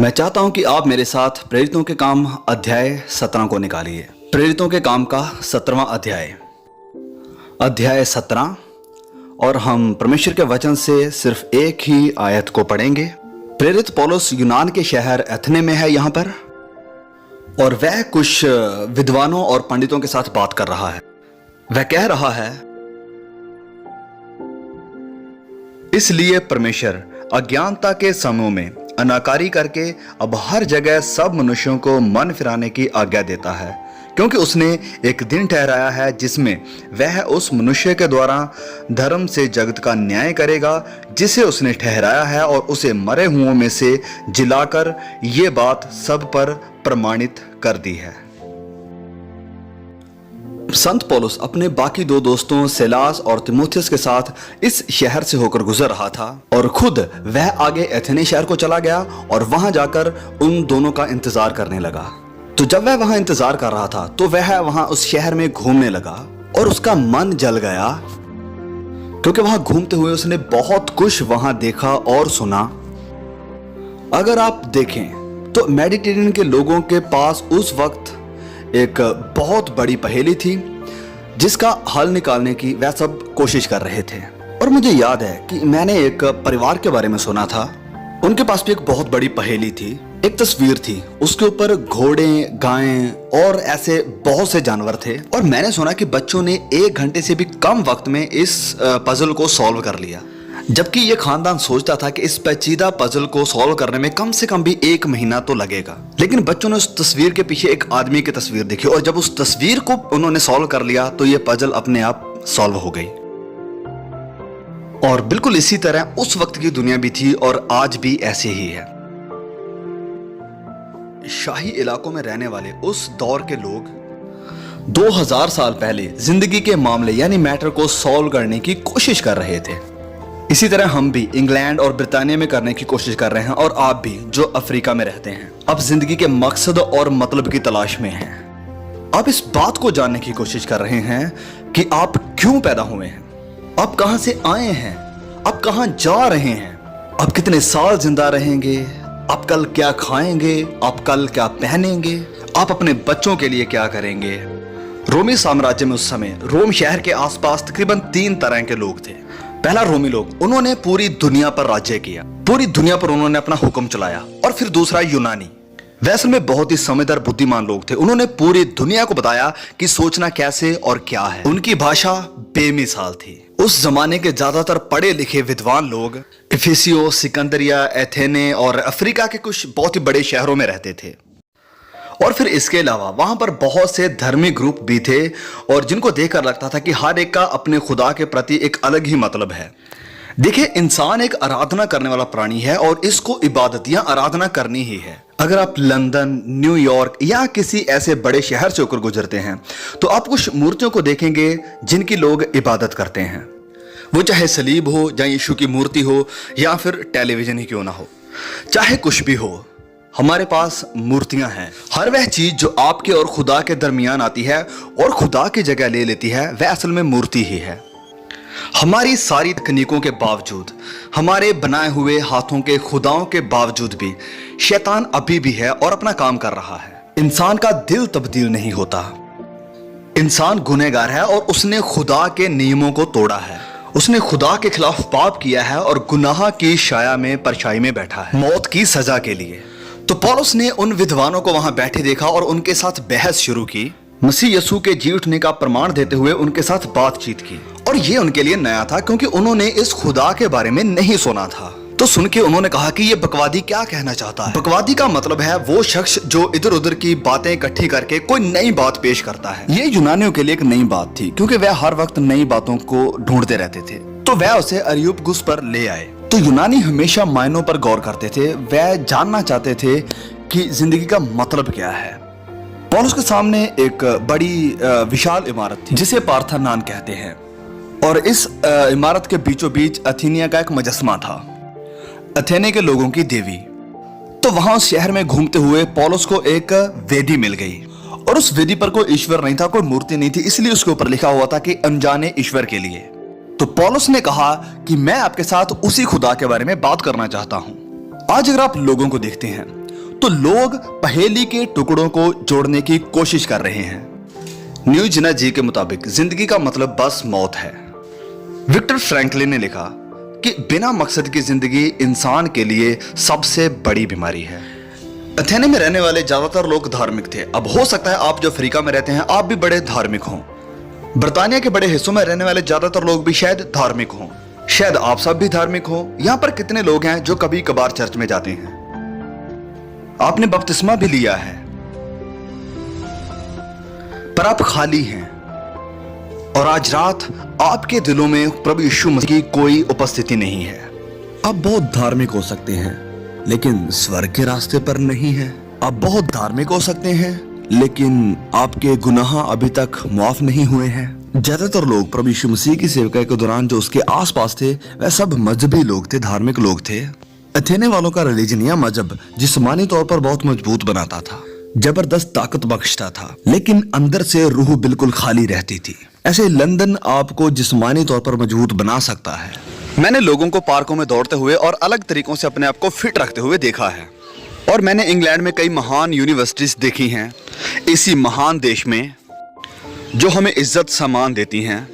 मैं चाहता हूं कि आप मेरे साथ प्रेरितों के काम अध्याय 17 को निकालिए। प्रेरितों के काम का 17वां अध्याय 17, और हम परमेश्वर के वचन से सिर्फ एक ही आयत को पढ़ेंगे। प्रेरित पौलुस यूनान के शहर एथने में है यहाँ पर, और वह कुछ विद्वानों और पंडितों के साथ बात कर रहा है। वह कह रहा है, इसलिए परमेश्वर अज्ञानता के समयों में अनाकारी करके अब हर जगह सब मनुष्यों को मन फिराने की आज्ञा देता है, क्योंकि उसने एक दिन ठहराया है जिसमें वह उस मनुष्य के द्वारा धर्म से जगत का न्याय करेगा जिसे उसने ठहराया है, और उसे मरे हुओं में से जिलाकर ये बात सब पर प्रमाणित कर दी है। संत पौलुस अपने बाकी दो दोस्तों सिलास और तीमुथियुस के साथ इस शहर से होकर गुजर रहा था, और खुद वह आगे एथेने शहर को चला गया और वहां जाकर उन दोनों का इंतजार करने लगा। तो जब वह वहां इंतजार कर रहा था तो वह वहां उस शहर में घूमने लगा, और उसका मन जल गया, क्योंकि वहां घूमते हुए उसने बहुत कुछ वहां देखा और सुना। अगर आप देखें तो मेडिटेरियन के लोगों के पास उस वक्त एक बहुत बड़ी पहेली थी जिसका हल निकालने की वह सब कोशिश कर रहे थे। और मुझे याद है कि मैंने एक परिवार के बारे में सुना था। उनके पास भी एक बहुत बड़ी पहेली थी। एक तस्वीर थी, उसके ऊपर घोड़े, गायें और ऐसे बहुत से जानवर थे, और मैंने सुना कि बच्चों ने 1 घंटे से भी कम वक्त में इस पजल को सॉल्व कर लिया, जबकि ये खानदान सोचता था कि इस पेचीदा पजल को सॉल्व करने में कम से कम भी 1 महीना तो लगेगा। लेकिन बच्चों ने उस तस्वीर के पीछे एक आदमी की तस्वीर देखी, और जब उस तस्वीर को उन्होंने सॉल्व कर लिया तो ये पजल अपने आप सॉल्व हो गई। और बिल्कुल इसी तरह उस वक्त की दुनिया भी थी, और आज भी ऐसे ही है। शाही इलाकों में रहने वाले उस दौर के लोग 2000 साल पहले जिंदगी के मामले यानी मैटर को सॉल्व करने की कोशिश कर रहे थे। इसी तरह हम भी इंग्लैंड और ब्रिटानिया में करने की कोशिश कर रहे हैं, और आप भी जो अफ्रीका में रहते हैं अब जिंदगी के मकसद और मतलब की तलाश में हैं। आप इस बात को जानने की कोशिश कर रहे हैं कि आप क्यों पैदा हुए हैं, आप कहां से आए हैं, आप कहां जा रहे हैं, आप कितने साल जिंदा रहेंगे, आप कल क्या खाएंगे, आप कल क्या पहनेंगे, आप अपने बच्चों के लिए क्या करेंगे। रोमी साम्राज्य में उस समय रोम शहर के आसपास तकरीबन 3 तरह के लोग थे। पहला रोमी लोग, उन्होंने पूरी दुनिया पर राज्य किया, पूरी दुनिया पर उन्होंने अपना हुक्म चलाया। और फिर दूसरा यूनानी, वे असल में बहुत ही समझदार बुद्धिमान लोग थे। उन्होंने पूरी दुनिया को बताया कि सोचना कैसे और क्या है। उनकी भाषा बेमिसाल थी। उस जमाने के ज्यादातर पढ़े लिखे विद्वान लोग इफिसियो, सिकंदरिया, एथेने और अफ्रीका के कुछ बहुत ही बड़े शहरों में रहते थे। और फिर इसके अलावा वहां पर बहुत से धर्मी ग्रुप भी थे, और जिनको देखकर लगता था कि हर एक का अपने खुदा के प्रति एक अलग ही मतलब है। देखिए, इंसान एक आराधना करने वाला प्राणी है, और इसको इबादत या आराधना करनी ही है। अगर आप लंदन, न्यूयॉर्क या किसी ऐसे बड़े शहर से होकर गुजरते हैं तो आप कुछ मूर्तियों को देखेंगे जिनकी लोग इबादत करते हैं। वो चाहे सलीब हो, या यीशु की मूर्ति हो, या फिर टेलीविजन ही क्यों ना हो, चाहे कुछ भी हो, हमारे पास मूर्तियां हैं। हर वह चीज जो आपके और खुदा के दरमियान आती है और खुदा की जगह ले लेती है, वह असल में मूर्ति ही है। हमारी सारी तकनीकों के बावजूद, हमारे बनाए हुए हाथों के खुदाओं के बावजूद भी शैतान अभी भी है और अपना काम कर रहा है। इंसान का दिल तब्दील नहीं होता। इंसान गुनहगार है, और उसने खुदा के नियमों को तोड़ा है। उसने खुदा के खिलाफ पाप किया है और गुनाह की छाया में परछाई में बैठा है, मौत की सजा के लिए। तो पौलुस ने उन विद्वानों को वहां बैठे देखा और उनके साथ बहस शुरू की, मसीह यीशु के जी उठने का प्रमाण देते हुए उनके साथ बातचीत की। और ये उनके लिए नया था, क्योंकि उन्होंने इस खुदा के बारे में नहीं सुना था। तो सुन के उन्होंने कहा कि ये बकवादी क्या कहना चाहता है। बकवादी का मतलब है वो शख्स जो इधर उधर की बातें इकट्ठी करके कोई नई बात पेश करता है। ये यूनानियों के लिए एक नई बात थी, क्योंकि वह हर वक्त नई बातों को ढूंढते रहते थे। तो वह उसे अरियुपगुस पर ले आए। तो यूनानी हमेशा मायनों पर गौर करते थे। वह जानना चाहते थे कि जिंदगी का मतलब क्या है। पौलुस के सामने एक बड़ी विशाल इमारत थी जिसे पार्थेनॉन कहते हैं, और इस इमारत के बीचों बीच अथेनिया का एक मुजस्समा था, अथेने के लोगों की देवी। तो वहां उस शहर में घूमते हुए पौलुस को एक वेदी मिल गई, और उस वेदी पर कोई ईश्वर नहीं था, कोई मूर्ति नहीं थी, इसलिए उसके ऊपर लिखा हुआ था कि अनजाने ईश्वर के लिए। तो पौलुस ने कहा कि मैं आपके साथ उसी खुदा के बारे में बात करना चाहता हूं। आज अगर आप लोगों को देखते हैं तो लोग पहेली के टुकड़ों को जोड़ने की कोशिश कर रहे हैं। न्यूजिना जी के मुताबिक जिंदगी का मतलब बस मौत है। विक्टर फ्रैंकलिन ने लिखा कि बिना मकसद की जिंदगी इंसान के लिए सबसे बड़ी बीमारी है। अथेने में रहने वाले ज्यादातर लोग धार्मिक थे। अब हो सकता है आप जो अफ्रीका में रहते हैं आप भी बड़े धार्मिक हों। बर्तानिया के बड़े हिस्सों में रहने वाले ज्यादातर लोग भी शायद धार्मिक हों। शायद आप सब भी धार्मिक हों। यहां पर कितने लोग हैं जो कभी कभार चर्च में जाते हैं? आपने बपतिस्मा भी लिया है, पर आप खाली हैं। और आज रात आपके दिलों में प्रभु यीशु मसीह की कोई उपस्थिति नहीं है। आप बहुत धार्मिक हो सकते हैं लेकिन स्वर्ग के रास्ते पर नहीं है। आप बहुत धार्मिक हो सकते हैं लेकिन आपके गुनाह अभी तक माफ नहीं हुए हैं। ज्यादातर लोग प्रभु यीशु मसीह की सेवकाई के दौरान जो उसके आसपास थे वह सब मजहबी लोग थे, धार्मिक लोग थे। अथेने वालों का रिलीजन या मजहब जिस्मानी तौर पर बहुत मजबूत बनाता था, जबरदस्त ताकत बख्शता था, लेकिन अंदर से रूह बिल्कुल खाली रहती थी। ऐसे लंदन आपको जिस्मानी तौर पर मजबूत बना सकता है। मैंने लोगों को पार्कों में दौड़ते हुए और अलग तरीकों से अपने आप को फिट रखते हुए देखा है। और मैंने इंग्लैंड में कई महान यूनिवर्सिटीज देखी हैं, इसी महान देश में जो हमें इज्जत सम्मान देती हैं,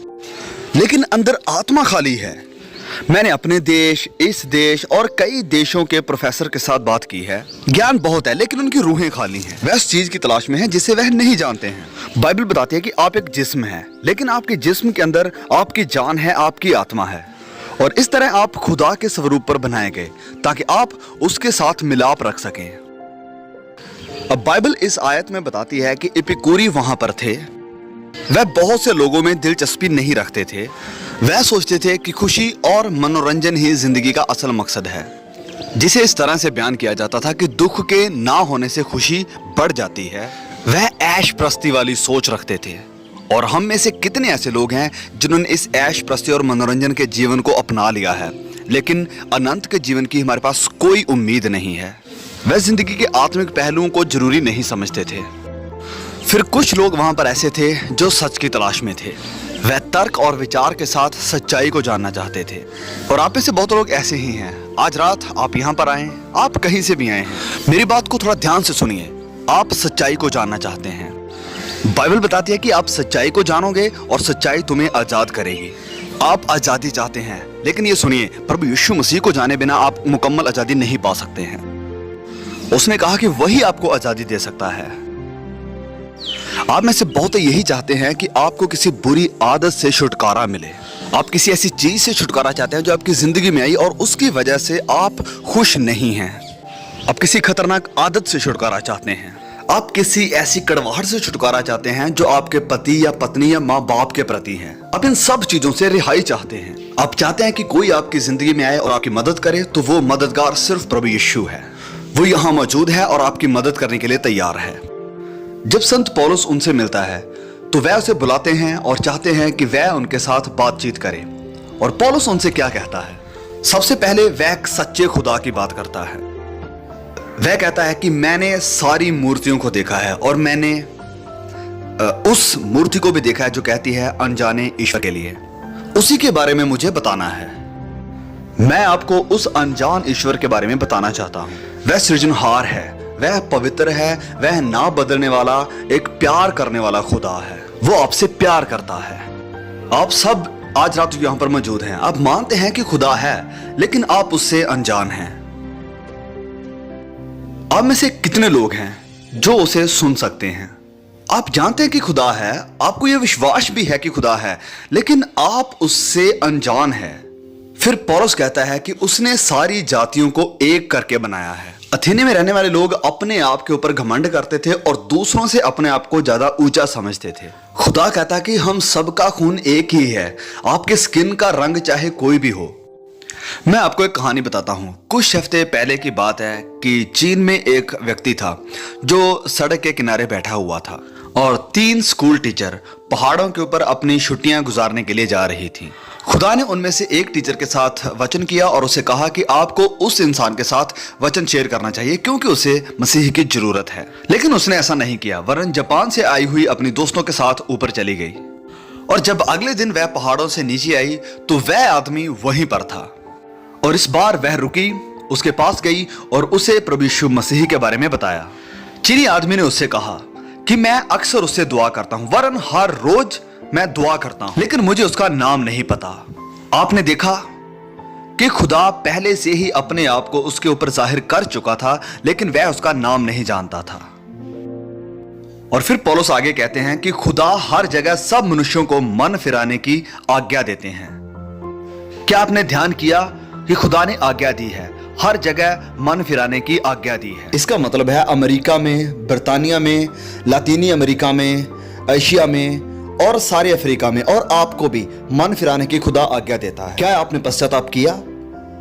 लेकिन अंदर आत्मा खाली है। मैंने अपने देश, इस देश और कई देशों के प्रोफेसर के साथ बात की है। ज्ञान बहुत है लेकिन उनकी रूहें खाली हैं। वह उस चीज की तलाश में है जिसे वह नहीं जानते हैं। बाइबल बताती है कि आप एक जिस्म है, लेकिन आपके जिस्म के अंदर आपकी जान है, आपकी आत्मा है। और इस तरह आप खुदा के स्वरूप पर बनाए गए ताकि आप उसके साथ मिलाप रख सकें। अब बाइबल इस आयत में बताती है कि एपिकूरी वहां पर थे। वह बहुत से लोगों में दिलचस्पी नहीं रखते थे। वह सोचते थे कि खुशी और मनोरंजन ही जिंदगी का असल मकसद है, जिसे इस तरह से बयान किया जाता था कि दुख के ना होने से खुशी बढ़ जाती है। वह ऐश प्रस्ती वाली सोच रखते थे। और हम में से कितने ऐसे लोग हैं जिन्होंने इस ऐश प्रस्ती और मनोरंजन के जीवन को अपना लिया है, लेकिन अनंत के जीवन की हमारे पास कोई उम्मीद नहीं है। वह जिंदगी के आत्मिक पहलुओं को जरूरी नहीं समझते थे। फिर कुछ लोग वहां पर ऐसे थे जो सच की तलाश में थे। वह तर्क और विचार के साथ सच्चाई को जानना चाहते थे। और आप में से बहुत लोग ऐसे ही हैं। आज रात आप यहाँ पर आए, आप कहीं से भी आए हैं, मेरी बात को थोड़ा ध्यान से सुनिए। आप सच्चाई को जानना चाहते हैं। बाइबल बताती है कि आप सच्चाई को जानोगे और सच्चाई तुम्हें आजाद करेगी। आप आजादी चाहते हैं, लेकिन ये सुनिए, प्रभु यीशु मसीह को जाने बिना आप मुकम्मल आजादी नहीं पा सकते हैं। उसने कहा कि वही आपको आजादी दे सकता है। आप में से बहुत यही चाहते हैं कि आपको किसी बुरी आदत से छुटकारा मिले। आप किसी ऐसी चीज से छुटकारा चाहते हैं जो आपकी जिंदगी में आई और उसकी वजह से आप खुश नहीं हैं। आप किसी खतरनाक आदत से छुटकारा चाहते हैं। आप किसी ऐसी कड़वाहट से छुटकारा चाहते हैं जो आपके पति या पत्नी या माँ बाप के प्रति है। आप इन सब चीजों से रिहाई चाहते हैं। आप चाहते हैं कि कोई आपकी जिंदगी में आए और आपकी मदद करे, तो वो मददगार सिर्फ प्रभु यीशु है। वो यहाँ मौजूद है और आपकी मदद करने के लिए तैयार है। जब संत पौलुस उनसे मिलता है तो वह उसे बुलाते हैं और चाहते हैं कि वह उनके साथ बातचीत करे। और पौलुस उनसे क्या कहता है? सबसे पहले वह एक सच्चे खुदा की बात करता है। वह कहता है कि मैंने सारी मूर्तियों को देखा है और मैंने उस मूर्ति को भी देखा है जो कहती है अनजाने ईश्वर के लिए। उसी के बारे में मुझे बताना है। मैं आपको उस अनजान ईश्वर के बारे में बताना चाहता हूं। वह सृजनहार है, वह पवित्र है, वह ना बदलने वाला, एक प्यार करने वाला खुदा है। वो आपसे प्यार करता है। आप सब आज रात यहां पर मौजूद हैं। आप मानते हैं कि खुदा है, लेकिन आप उससे अनजान हैं। आप में से कितने लोग हैं जो उसे सुन सकते हैं? आप जानते हैं कि खुदा है, आपको यह विश्वास भी है कि खुदा है, लेकिन आप उससे अनजान हैं। फिर पौलुस कहता है कि उसने सारी जातियों को एक करके बनाया है। अथेने में रहने वाले लोग अपने आप के ऊपर घमंड करते थे और दूसरों से अपने आप को ज्यादा ऊंचा समझते थे। खुदा कहता है कि हम सबका खून एक ही है, आपके स्किन का रंग चाहे कोई भी हो। मैं आपको एक कहानी बताता हूं। कुछ हफ्ते पहले की बात है कि चीन में एक व्यक्ति था जो सड़क के किनारे बैठा हुआ था और 3 स्कूल टीचर पहाड़ों के ऊपर अपनी छुट्टियां गुजारने के लिए जा रही थी। खुदा ने उनमें से एक टीचर के साथ वचन किया और उसे कहा कि आपको उस इंसान के साथ वचन शेयर करना चाहिए क्योंकि उसे मसीह की जरूरत है। लेकिन उसने ऐसा नहीं किया, वरन जापान से आई हुई अपनी दोस्तों के साथ ऊपर चली गई। और जब अगले दिन वह पहाड़ों से नीचे आई तो वह आदमी वहीं पर था। और इस बार वह रुकी उसके पास गई और उसे प्रभु यीशु मसीह के बारे में बताया। चीनी आदमी ने उससे कहा कि मैं अक्सर उससे दुआ करता हूं, वरन हर रोज मैं दुआ करता हूं, लेकिन मुझे उसका नाम नहीं पता। आपने देखा कि खुदा पहले से ही अपने आप को उसके ऊपर जाहिर कर चुका था, लेकिन वह उसका नाम नहीं जानता था। और फिर पौलुस आगे कहते हैं कि खुदा हर जगह सब मनुष्यों को मन फिराने की आज्ञा देते हैं। क्या आपने ध्यान किया कि खुदा ने आज्ञा दी है, हर जगह मन फिराने की आज्ञा दी है। इसका मतलब है अमेरिका में, बर्तानिया में, लातीनी अमेरिका में, एशिया में और सारे अफ्रीका में, और आपको भी मन फिराने की खुदा आज्ञा देता है। क्या आपने पश्चाताप किया?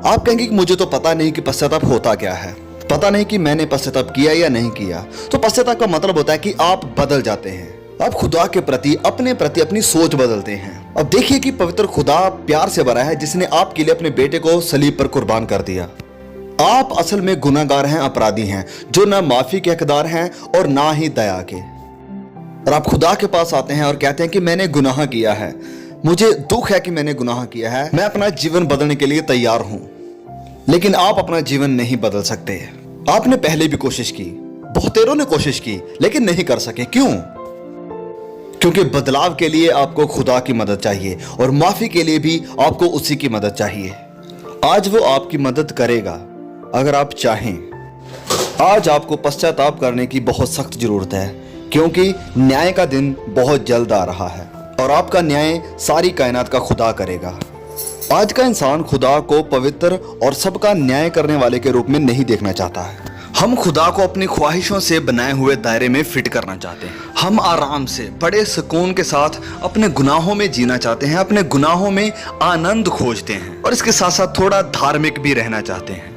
आप कहेंगे कि मुझे तो पता नहीं कि पश्चाताप होता क्या है, पता नहीं कि मैंने पश्चाताप किया या नहीं किया। तो पश्चाताप का मतलब होता है कि आप बदल जाते हैं, आप खुदा के प्रति अपनी सोच बदलते हैं। अब देखिए कि पवित्र खुदा प्यार से भरा है, जिसने आपके लिए अपने बेटे को सलीब पर कुर्बान कर दिया। आप असल में गुनाहगार हैं, अपराधी हैं, जो ना माफी के हकदार हैं और ना ही दया के। और आप खुदा के पास आते हैं और कहते हैं कि मैंने गुनाह किया है, मुझे दुख है कि मैंने गुनाह किया है, मैं अपना जीवन बदलने के लिए तैयार हूं। लेकिन आप अपना जीवन नहीं बदल सकते। आपने पहले भी कोशिश की, बहुतेरों ने कोशिश की, लेकिन नहीं कर सके। क्यों? क्योंकि बदलाव के लिए आपको खुदा की मदद चाहिए और माफी के लिए भी आपको उसी की मदद चाहिए। आज वो आपकी मदद करेगा अगर आप चाहें। आज आपको पश्चाताप करने की बहुत सख्त जरूरत है, क्योंकि न्याय का दिन बहुत जल्द आ रहा है और आपका न्याय सारी कायनात का खुदा करेगा। आज का इंसान खुदा को पवित्र और सबका न्याय करने वाले के रूप में नहीं देखना चाहता है। हम खुदा को अपनी ख्वाहिशों से बनाए हुए दायरे में फिट करना चाहते हैं। हम आराम से बड़े सुकून के साथ अपने गुनाहों में जीना चाहते हैं, अपने गुनाहों में आनंद खोजते हैं और इसके साथ साथ थोड़ा धार्मिक भी रहना चाहते हैं।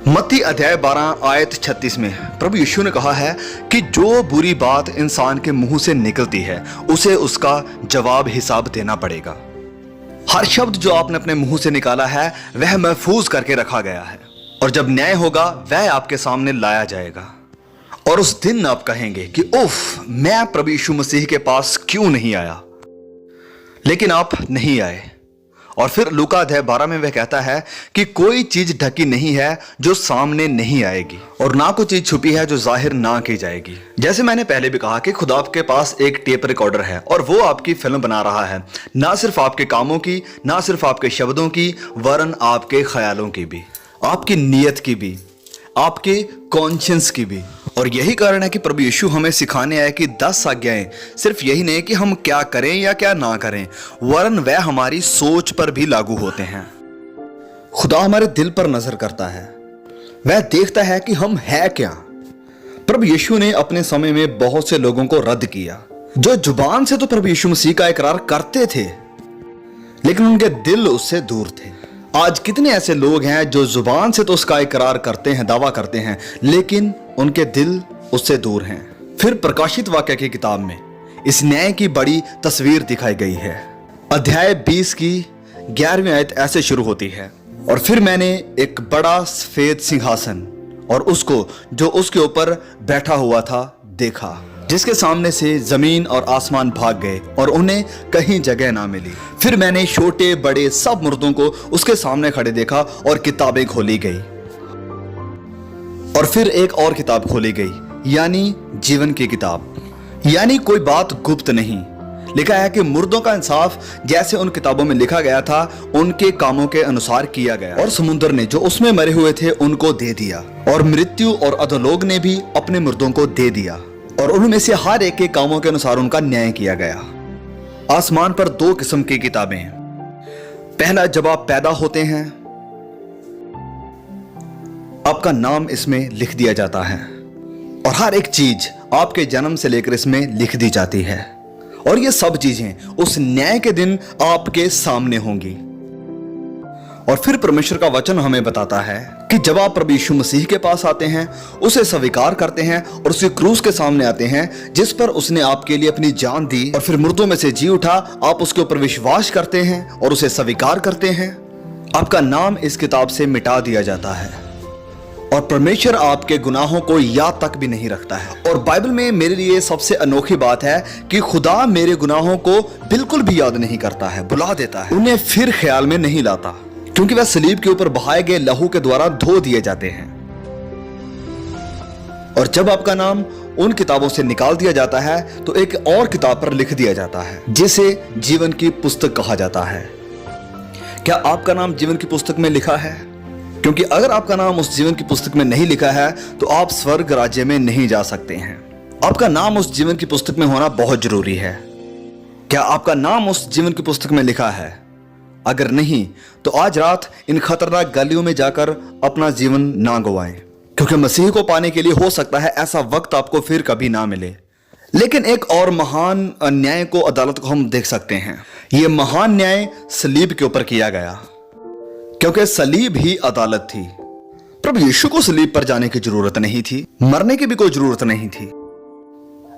मत्ती अध्याय 12 आयत 36 में प्रभु यीशु ने कहा है कि जो बुरी बात इंसान के मुंह से निकलती है उसे उसका जवाब हिसाब देना पड़ेगा। हर शब्द जो आपने अपने मुंह से निकाला है वह महफूज करके रखा गया है, और जब न्याय होगा वह आपके सामने लाया जाएगा। और उस दिन आप कहेंगे कि उफ, मैं प्रभु यीशु मसीह के पास क्यों नहीं आया। लेकिन आप नहीं आए। और फिर लूका अध्याय 12 में वह कहता है कि कोई चीज ढकी नहीं है जो सामने नहीं आएगी, और ना कोई चीज छुपी है जो जाहिर ना की जाएगी। जैसे मैंने पहले भी कहा कि खुदा आपके पास एक टेप रिकॉर्डर है और वो आपकी फिल्म बना रहा है, ना सिर्फ आपके कामों की, ना सिर्फ आपके शब्दों की, वरन आपके ख्यालों की भी, आपकी नीयत की भी, आपके कॉन्शियंस की भी। और यही कारण है कि प्रभु यीशु हमें सिखाने आए कि 10 आज्ञाएं सिर्फ यही नहीं कि हम क्या करें या क्या ना करें, वरन वह हमारी सोच पर भी लागू होते हैं। खुदा हमारे दिल पर नजर करता है, वह देखता है कि हम है क्या। प्रभु यीशु ने अपने समय में बहुत से लोगों को रद्द किया जो जुबान से तो प्रभु यीशु मसीह का इकरार करते थे, लेकिन उनके दिल उससे दूर थे। आज कितने ऐसे लोग हैं जो जुबान से तो उसका इकरार करते हैं, दावा करते हैं, लेकिन उनके दिल उससे दूर हैं। फिर प्रकाशित वाक्य की किताब में इस न्याय की बड़ी तस्वीर दिखाई गई है। अध्याय 20 की 11वीं आयत ऐसे शुरू होती है, और फिर मैंने एक बड़ा सफेद सिंहासन और उसको जो उसके ऊपर बैठा हुआ था देखा, जिसके सामने से जमीन और आसमान भाग गए और उन्हें कहीं जगह ना मिली। फिर मैंने छोटे बड़े सब मुर्दों को उसके सामने खड़े देखा और किताबें खोली गई, और फिर एक और किताब खोली गई, यानी जीवन की किताब। यानी कोई बात गुप्त नहीं। लिखा है कि मुर्दों का इंसाफ जैसे उन किताबों में लिखा गया था उनके कामों के अनुसार किया गया, और समुद्र ने जो उसमें मरे हुए थे उनको दे दिया, और मृत्यु और अधोलोक ने भी अपने मुर्दों को दे दिया, और उनमें से हर एक के कामों के अनुसार उनका न्याय किया गया। आसमान पर 2 किस्म की किताबें हैं। पहला, जब आप पैदा होते हैं आपका नाम इसमें लिख दिया जाता है, और हर एक चीज आपके जन्म से लेकर इसमें लिख दी जाती है, और ये सब चीजें उस न्याय के दिन आपके सामने होंगी। और फिर परमेश्वर का वचन हमें बताता है कि जब आप प्रभु यीशु मसीह के पास आते हैं, उसे स्वीकार करते हैं और उसके क्रूस के सामने आते हैं जिस पर उसने आपके लिए अपनी जान दी, और फिर मुर्दों में से जी उठा, आप उसके ऊपर विश्वास करते हैं और उसे स्वीकार करते हैं, आपका नाम इस किताब से मिटा दिया जाता है, और परमेश्वर आपके गुनाहों को याद तक भी नहीं रखता है। और बाइबल में मेरे लिए सबसे अनोखी बात है कि खुदा मेरे गुनाहों को बिल्कुल भी याद नहीं करता है, भुला देता है, उन्हें फिर ख्याल में नहीं लाता, क्योंकि वह सलीब के ऊपर बहाए गए लहू के द्वारा धो दिए जाते हैं। और जब आपका नाम उन किताबों से निकाल दिया जाता है तो एक और किताब पर लिख दिया जाता है जिसे जीवन की पुस्तक कहा जाता है। क्या आपका नाम जीवन की पुस्तक में लिखा है? क्योंकि अगर आपका नाम उस जीवन की पुस्तक में नहीं लिखा है तो आप स्वर्ग राज्य में नहीं जा सकते हैं। आपका नाम उस जीवन की पुस्तक में होना बहुत जरूरी है। क्या आपका नाम उस जीवन की पुस्तक में लिखा है? अगर नहीं तो आज रात इन खतरनाक गलियों में जाकर अपना जीवन ना गवाएं, क्योंकि मसीह को पाने के लिए हो सकता है ऐसा वक्त आपको फिर कभी ना मिले। लेकिन एक और महान न्याय को, अदालत को हम देख सकते हैं। यह महान न्याय सलीब के ऊपर किया गया, क्योंकि सलीब ही अदालत थी। प्रभु यीशु को सलीब पर जाने की जरूरत नहीं थी, मरने की भी कोई जरूरत नहीं थी,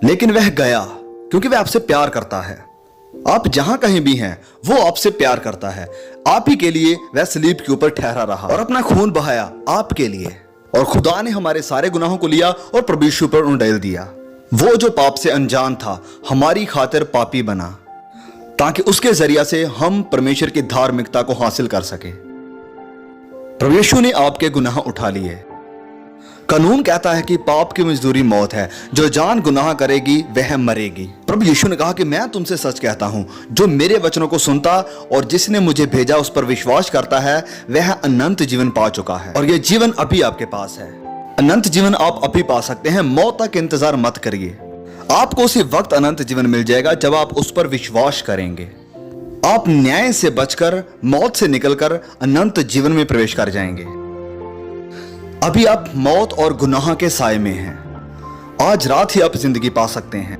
लेकिन वह गया क्योंकि वह आपसे प्यार करता है। आप जहां कहीं भी हैं वो आपसे प्यार करता है। आप ही के लिए वह सलीब के ऊपर ठहरा रहा और अपना खून बहाया आपके लिए। और खुदा ने हमारे सारे गुनाहों को लिया और प्रभु यीशु पर उंडेल दिया। वो जो पाप से अनजान था हमारी खातिर पापी बना, ताकि उसके जरिया से हम परमेश्वर की धार्मिकता को हासिल कर सके। प्रभु यीशु ने आपके गुनाह उठा लिए। कानून कहता है कि पाप की मजदूरी मौत है, जो जान गुनाह करेगी वह मरेगी। प्रभु यीशु ने कहा कि मैं तुमसे सच कहता हूं, जो मेरे वचनों को सुनता और जिसने मुझे भेजा उस पर विश्वास करता है वह अनंत जीवन पा चुका है। और यह जीवन अभी आपके पास है। अनंत जीवन आप अभी पा सकते हैं। मौत तक इंतजार मत करिए, आपको उसी वक्त अनंत जीवन मिल जाएगा जब आप उस पर विश्वास करेंगे। आप न्याय से बचकर, मौत से निकलकर अनंत जीवन में प्रवेश कर जाएंगे। अभी आप मौत और गुनाह के साए में हैं। आज रात ही आप जिंदगी पा सकते हैं।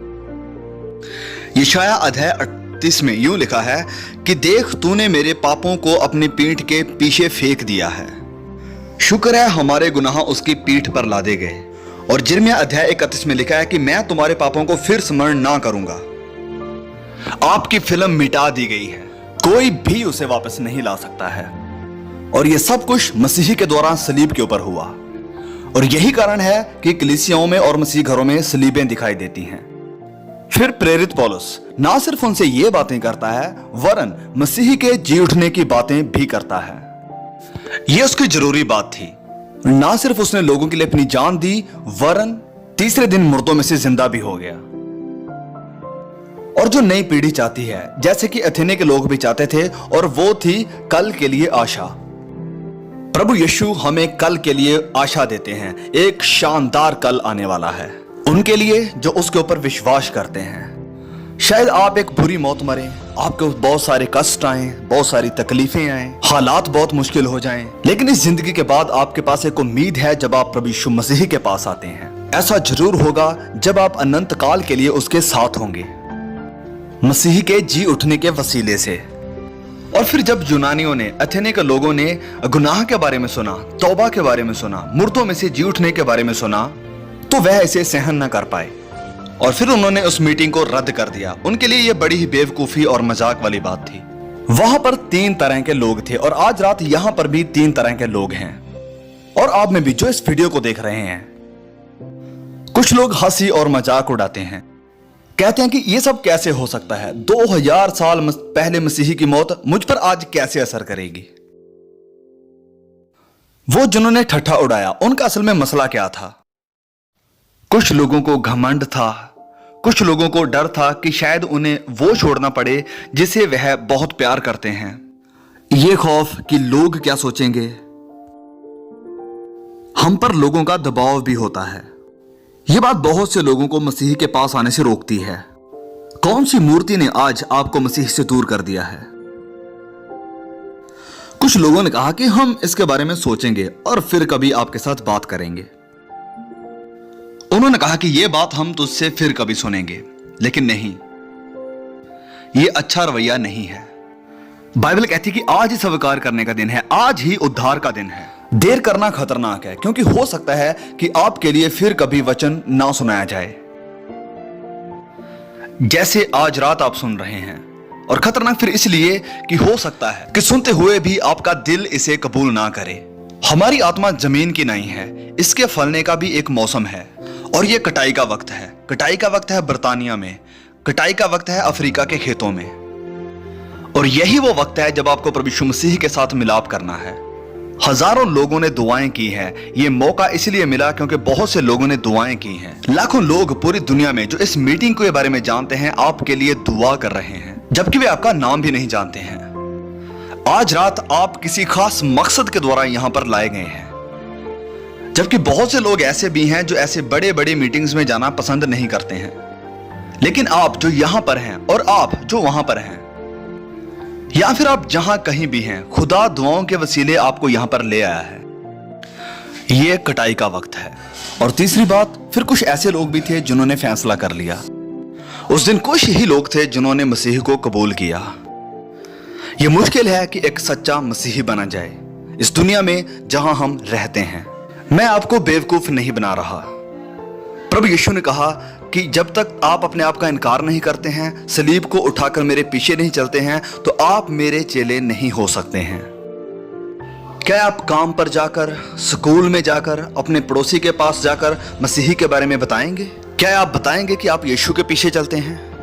यशायाह अध्याय 38 में यूं लिखा है कि देख तूने मेरे पापों को अपनी पीठ के पीछे फेंक दिया है। शुक्र है हमारे गुनाह उसकी पीठ पर लादे गए। और यिर्मयाह अध्याय 31 में लिखा है कि मैं तुम्हारे पापों को फिर स्मरण ना करूंगा। आपकी फिल्म मिटा दी गई है, कोई भी उसे वापस नहीं ला सकता है। और यह सब कुछ मसीह के द्वारा सलीब के ऊपर हुआ। और यही कारण है कि कलीसियाओं में और मसीह घरों में सलीबें दिखाई देती हैं। फिर प्रेरित पौलुस ना सिर्फ उनसे ये बातें करता है वरन मसीह के जी उठने की बातें भी करता है। यह उसकी जरूरी बात थी। ना सिर्फ उसने लोगों के लिए अपनी जान दी वरन तीसरे दिन मुर्दों में से जिंदा भी हो गया। और जो नई पीढ़ी चाहती है, जैसे कि अथेने के लोग भी चाहते थे, और वो थी कल के लिए आशा। प्रभु यीशु हमें कल के लिए आशा देते हैं। एक शानदार कल आने वाला है उनके लिए जो उसके ऊपर विश्वास करते हैं। शायद आप एक बुरी मौत मरें, आपको बहुत सारे कष्ट आए, बहुत सारी तकलीफें आए, हालात बहुत मुश्किल हो जाएं, लेकिन इस जिंदगी के बाद आपके पास एक उम्मीद है जब आप प्रभु यीशु मसीह के पास आते हैं। ऐसा जरूर होगा जब आप अनंत काल के लिए उसके साथ होंगे, मसीह के जी उठने के वसीले से। और फिर जब यूनानियों ने, अथेने के लोगों ने गुनाह के बारे में सुना, तौबा के बारे में सुना, मुर्दों में से जी उठने के बारे में सुना, तो वह इसे सहन न कर पाए और फिर उन्होंने उस मीटिंग को रद्द कर दिया। उनके लिए यह बड़ी ही बेवकूफी और मजाक वाली बात थी। वहां पर 3 तरह के लोग थे और आज रात यहां पर भी 3 तरह के लोग हैं। और आप में भी जो इस वीडियो को देख रहे हैं, कुछ लोग हंसी और मजाक उड़ाते हैं, कहते हैं कि यह सब कैसे हो सकता है, 2000 साल पहले मसीह की मौत मुझ पर आज कैसे असर करेगी। वो जिन्होंने ठट्ठा उड़ाया उनका असल में मसला क्या था? कुछ लोगों को घमंड था, कुछ लोगों को डर था कि शायद उन्हें वो छोड़ना पड़े जिसे वह बहुत प्यार करते हैं। ये खौफ कि लोग क्या सोचेंगे। हम पर लोगों का दबाव भी होता है। यह बात बहुत से लोगों को मसीह के पास आने से रोकती है। कौन सी मूर्ति ने आज आपको मसीह से दूर कर दिया है? कुछ लोगों ने कहा कि हम इसके बारे में सोचेंगे और फिर कभी आपके साथ बात करेंगे। उन्होंने कहा कि यह बात हम तुझसे फिर कभी सुनेंगे, लेकिन नहीं, यह अच्छा रवैया नहीं है। बाइबल कहती है कि आज ही स्वीकार करने का दिन है, आज ही उद्धार का दिन है। देर करना खतरनाक है, क्योंकि हो सकता है कि आपके लिए फिर कभी वचन ना सुनाया जाए, जैसे आज रात आप सुन रहे हैं। और खतरनाक फिर इसलिए कि हो सकता है कि सुनते हुए भी आपका दिल इसे कबूल ना करे। हमारी आत्मा जमीन की नहीं है, इसके फलने का भी एक मौसम है और यह कटाई का वक्त है। कटाई का वक्त है बर्तानिया में, कटाई का वक्त है अफ्रीका के खेतों में। और यही वो वक्त है जब आपको प्रभु यीशु मसीह के साथ मिलाप करना है। हजारों लोगों ने दुआएं की हैं। ये मौका इसलिए मिला क्योंकि बहुत से लोगों ने दुआएं की हैं। लाखों लोग पूरी दुनिया में जो इस मीटिंग के बारे में जानते हैं आपके लिए दुआ कर रहे हैं, जबकि वे आपका नाम भी नहीं जानते हैं। आज रात आप किसी खास मकसद के द्वारा यहां पर लाए गए हैं, जबकि बहुत से लोग ऐसे भी हैं जो ऐसे बड़े बड़े मीटिंग्स में जाना पसंद नहीं करते हैं। लेकिन आप जो यहां पर हैं और आप जो वहां पर हैं, या फिर आप जहां कहीं भी हैं, खुदा दुआओं के वसीले आपको यहां पर ले आया है। यह कटाई का वक्त है। और तीसरी बात, फिर कुछ ऐसे लोग भी थे जिन्होंने फैसला कर लिया। उस दिन कुछ ही लोग थे जिन्होंने मसीह को कबूल किया। यह मुश्किल है कि एक सच्चा मसीही बना जाए इस दुनिया में जहां हम रहते हैं। मैं आपको बेवकूफ नहीं बना रहा। प्रभु यीशु ने कहा कि जब तक आप अपने आप का इनकार नहीं करते हैं, सलीब को उठाकर मेरे पीछे नहीं चलते हैं, तो आप मेरे चेले नहीं हो सकते हैं। क्या आप काम पर जाकर, स्कूल में जाकर, अपने पड़ोसी के पास जाकर मसीही के बारे में बताएंगे? क्या आप बताएंगे कि आप यीशु के पीछे चलते हैं?